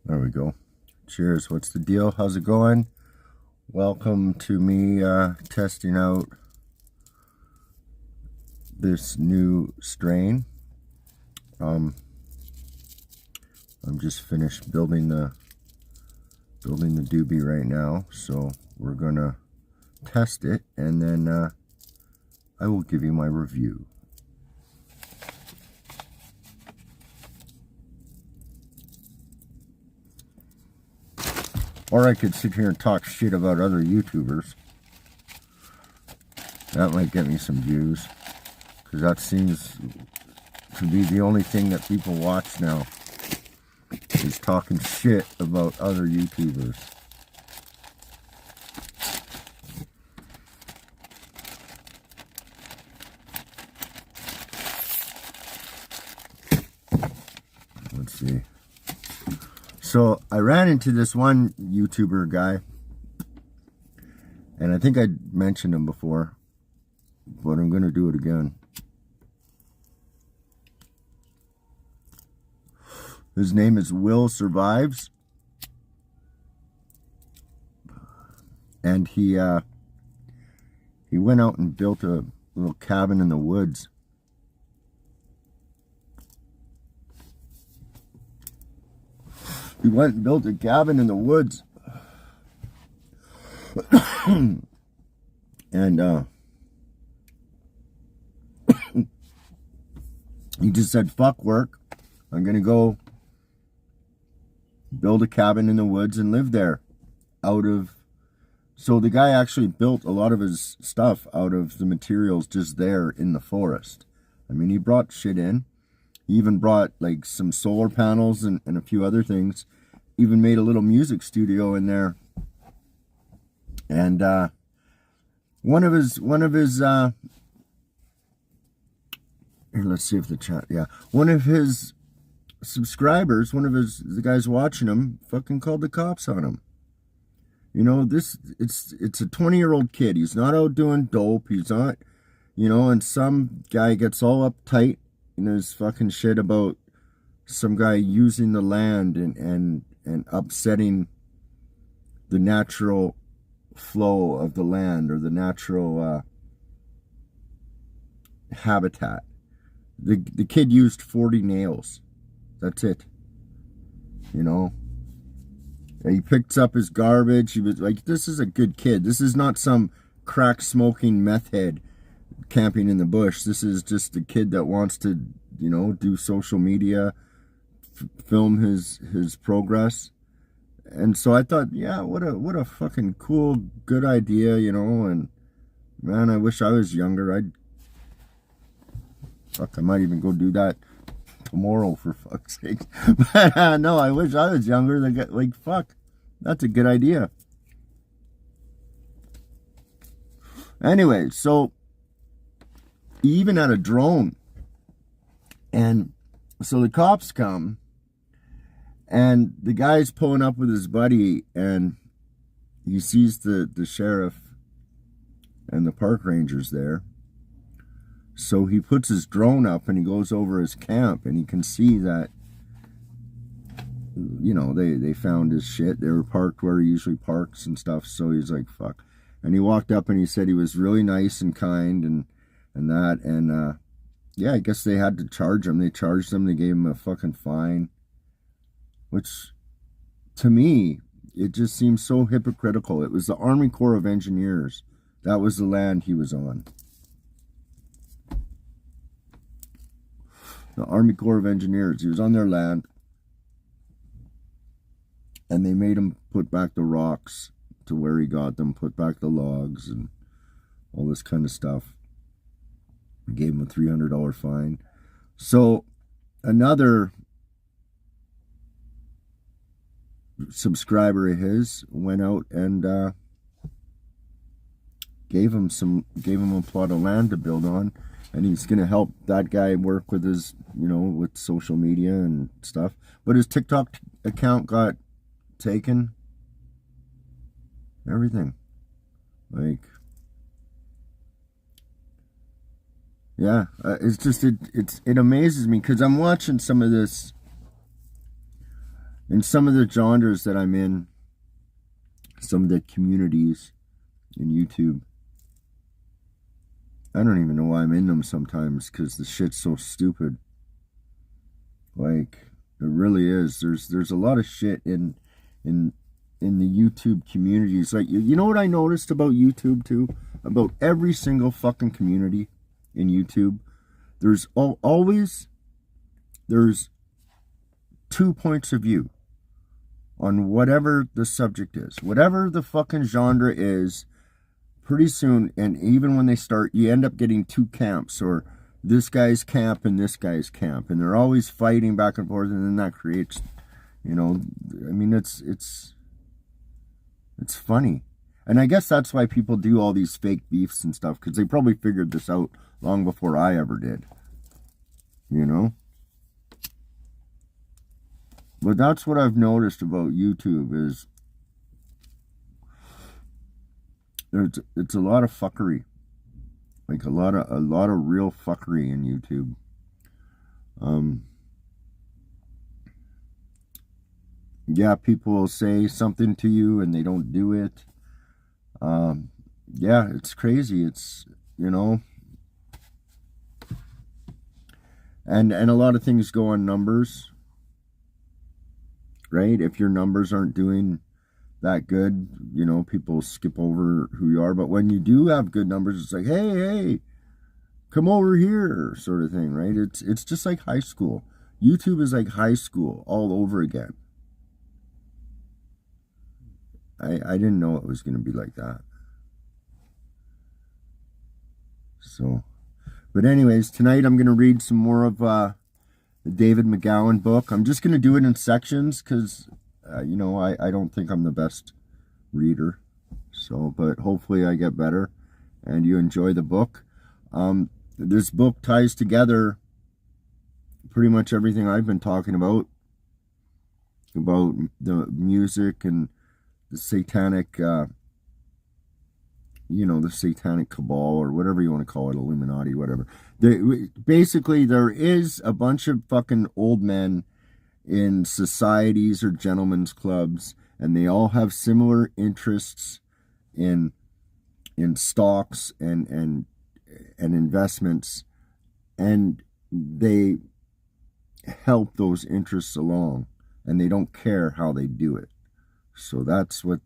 There we go. Cheers. What's the deal? How's it going? Welcome to me testing out this new strain. I'm just finished building the doobie right now, so we're gonna test it, and then I will give you my review. Or I could sit here and talk shit about other YouTubers. That might get me some views, because that seems to be the only thing that people watch now, is talking shit about other YouTubers. Let's see. So I ran into this one YouTuber guy, and I think I mentioned him before, but I'm going to do it again. His name is Will Survives, and he went out and built a little cabin in the woods. He went and built a cabin in the woods. And he just said, fuck work. I'm going to go build a cabin in the woods and live there. So the guy actually built a lot of his stuff out of the materials just there in the forest. I mean, he brought shit in. He even brought like some solar panels and a few other things. Even made a little music studio in there. And one of his here, let's see if the chat, yeah. One of his subscribers, the guys watching him, fucking called the cops on him. You know, it's a 20-year-old kid. He's not out doing dope. He's not, and some guy gets all uptight in his fucking shit about some guy using the land and upsetting the natural flow of the land, or the natural habitat. The kid used 40 nails. That's it. And he picks up his garbage. He was like, this is a good kid. This is not some crack smoking meth head camping in the bush. This is just a kid that wants to, do social media, film his progress. And so I thought, yeah, what a fucking cool, good idea, and man, I wish I was younger. I might even go do that tomorrow, for fuck's sake. But no, I wish I was younger. Like, fuck, that's a good idea. Anyway, so he even had a drone. And so the cops come, and the guy's pulling up with his buddy, and he sees the sheriff and the park rangers there. So he puts his drone up and he goes over his camp, and he can see that, they found his shit. They were parked where he usually parks and stuff. So he's like, fuck. And he walked up and he said he was really nice and kind and that. And yeah, I guess they had to charge him. They charged him. They gave him a fucking fine. Which, to me, it just seems so hypocritical. It was the Army Corps of Engineers. That was the land he was on. The Army Corps of Engineers. He was on their land. And they made him put back the rocks to where he got them. Put back the logs and all this kind of stuff. They gave him a $300 fine. So, another subscriber of his went out and gave him a plot of land to build on, and he's gonna help that guy work with his with social media and stuff. But his TikTok account got taken, everything. Like, yeah, it's just it amazes me, because I'm watching some of this in some of the genres that I'm in, some of the communities in YouTube, I don't even know why I'm in them sometimes, because the shit's so stupid. Like, it really is. There's a lot of shit in the YouTube communities. Like, you know what I noticed about YouTube too? About every single fucking community in YouTube, there's always two points of view on whatever the subject is, whatever the fucking genre is. Pretty soon, and even when they start, you end up getting two camps, or this guy's camp and this guy's camp, and they're always fighting back and forth, and then that creates, I mean, it's funny. And I guess that's why people do all these fake beefs and stuff, because they probably figured this out long before I ever did. But that's what I've noticed about YouTube is it's a lot of fuckery. Like a lot of real fuckery in YouTube. Yeah, people will say something to you and they don't do it. Yeah, it's crazy. It's, and a lot of things go on numbers, right? If your numbers aren't doing that good, people skip over who you are. But when you do have good numbers, it's like, hey, come over here, sort of thing, right? It's just like high school. YouTube is like high school all over again. I didn't know it was going to be like that. So, but anyways, tonight I'm going to read some more of the David McGowan book. I'm just going to do it in sections because, I don't think I'm the best reader. So, but hopefully I get better and you enjoy the book. This book ties together pretty much everything I've been talking about the music and the satanic, the satanic cabal, or whatever you want to call it, Illuminati, whatever. Basically, there is a bunch of fucking old men in societies or gentlemen's clubs, and they all have similar interests in stocks and investments, and they help those interests along, and they don't care how they do it. So that's what.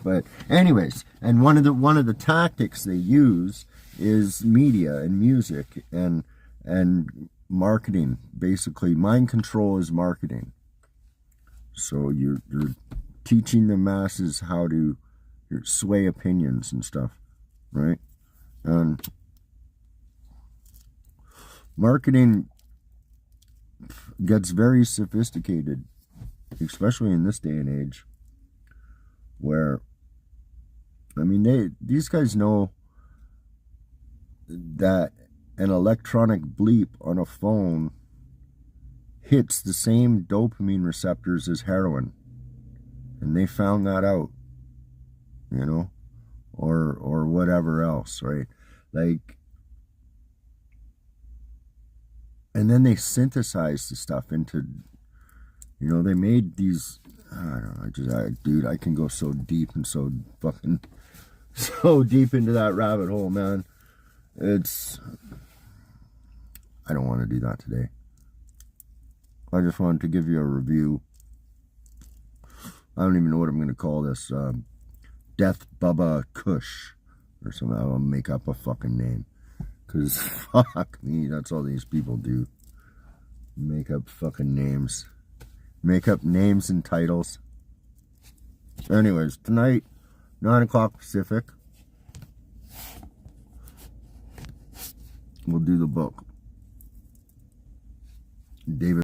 But anyways, and one of the tactics they use is media and music and marketing. Basically, mind control is marketing. So you're teaching the masses how to sway opinions and stuff, right? And marketing gets very sophisticated, especially in this day and age, where, these guys know that an electronic bleep on a phone hits the same dopamine receptors as heroin. And they found that out, or whatever else, right? Like, and then they synthesize the stuff into, they made these, I don't know, dude, I can go so deep and so deep into that rabbit hole, man. I don't want to do that today. I just wanted to give you a review. I don't even know what I'm going to call this. Death Bubba Kush or something. I'll make up a fucking name. Because fuck me, that's all these people do. Make up fucking names. Make up names and titles. Anyways, tonight, 9 o'clock Pacific, we'll do the book. David